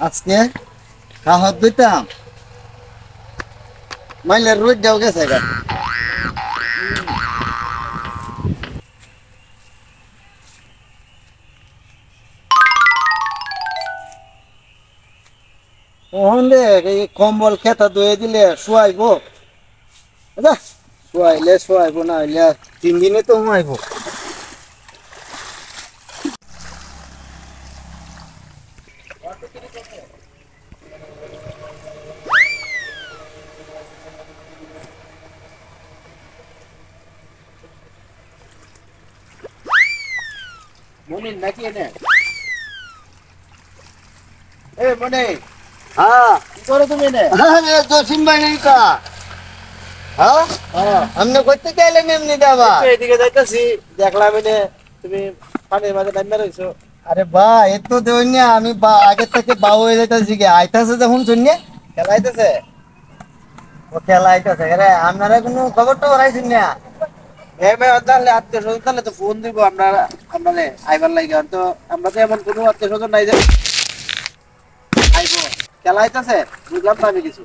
আজকে কাহত দিতাম মাইলের রোদ যাও গেছে গা ওহন দে এই কম্বল খেতা ধুয়ে দিলে শুয়াইব যা শুয়াইব না হইলে 3 দিনে তো হুমাইব মনির নাকি এনে এ মনে হ্যাঁ কি করো তুমি এনে আরে জসিম ভাই নাই কা হ্যাঁ আমনে কইতে চাইলেন এমনি দেবা এদিকে যাইতাছি দেখলাম এনে তুমি পানির মাঝে নামে রইছো আরে ভাই এত দেই না আমি আগে থেকে বাউ হয়ে যাইতাছি কি আইতাছে যখন শুননে খেলাইতেছে ও খেলাইতেছে রে আপনারা কোনো খবর তো রাইছেন না এমে আদালে আত্মীয় স্বজন তাহলে তো ফোন দিব আপনারা আপনারে আইবার লাগি তো আমরা তো এমন কোনো আত্মীয় স্বজন নাই যে আইবো খেলাইতেছে বুঝলাম না আমি কিছু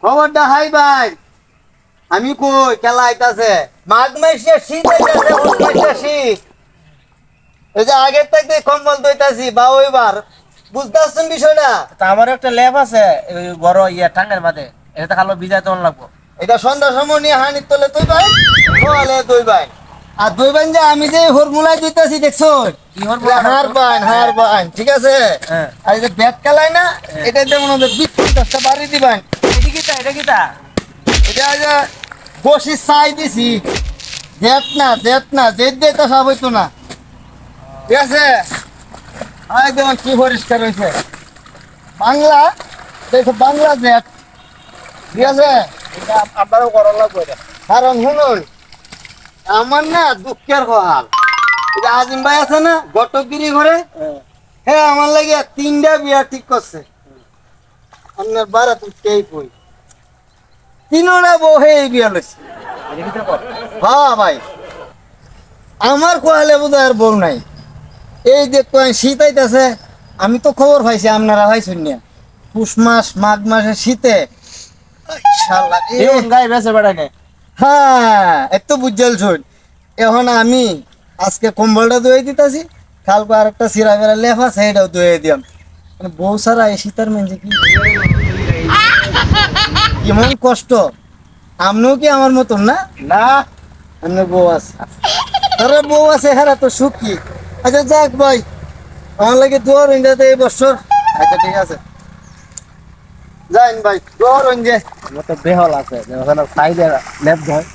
খবরটা হাই ভাই আমি কই খেলাইতেছে মাঘ মাসে শীত আইতাছে ওই মাসে শীত এই যে আগের থেকে কম্বল দইতাছি বা ওইবার বুঝতাছেন বিষয়টা তা আমার একটা ল্যাব আছে ওই বড় টাঙ্গের মাঝে এটা খালো ভিজাই তখন লাগবো এটা সন্ধ্যার সময় নিয়ে হানির তলে তুই ভাই সকালে তুই ভাই আর দুই বান যে আমি যে হরমুলাই দিতেছি দেখছো কি হরমুলা হার বান ঠিক আছে আর এই যে ব্যাট খেলাই না এটা যেমন 20-50টা বাড়ি দিবেন এটা কিটা এটা যে বসি চাই দিছি জেট না জেট দিয়ে তো সব হইতো না ঠিক আছে আই দেখুন কি পরিষ্কার হয়েছে বাংলা দেখো বাংলা জেট ঠিক আছে এটা আপনারও করা লাগবে এটা কারণ শুনুন আমার না দুঃখের হাল এই যে আজিম ভাই আছে না ঘটকগিরি ঘরে হ্যাঁ আমার লাগে 3টা বিয়া ঠিক করছে আপনার বারা তুই কে কই 3টা বউ এই বিয়া লইছে হ্যাঁ ভাই আমার কোয়ালে বোধ আর বউ নাই এই যে শীত আইতাছে আমি তো খবর পাইছি আপনারা পাইছেন না পুষ মাস মাঘ মাসে শীতে গায়ে বেঁচে বেড়ায় হ্যাঁ এত বুঝল শুন এখন আমি আজকে কম্বলটা ধুয়ে দিতেছি কালকে আর একটা সিরা ফেরা লেফা সেইটাও ধুয়ে দিলাম মানে বউ সারা এই শীতের মেঝে কি কেমন কষ্ট আপনিও কি আমার মতন না না আপনার বউ আছে তোর বউ আছে হ্যাঁ তো সুখ কি আচ্ছা যাক ভাই আমার লাগে দোয়ার হয়ে যাতে এই বছর আচ্ছা ঠিক আছে যাইন ভাই দোয়ার হয়ে যায় আমার তো বেহল আছে ওখানে সাইডে ল্যাব ধয়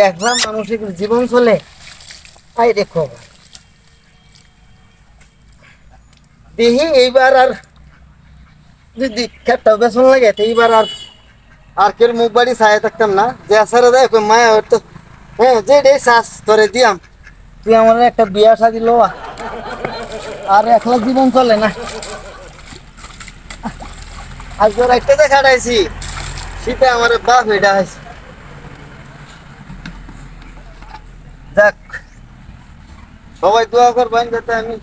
একলা মানুষের জীবন চলে আই দেখো দেখি এইবার আর যদি খেটটা বেসন লাগে এইবার আর কেউ মুখ বাড়ি ছায়া থাকতাম না যে আসারে দেয় মায়া তো হ্যাঁ যে রে শ্বাস ধরে দিয়াম তুই আমার একটা বিয়া শাদি লো আর একলা জীবন চলে না আজ তোর একটা দেখাটাইছি শীতে আমার বাপ এটা হয়েছে যাক সবাই দোয়া করবেন যাতে আমি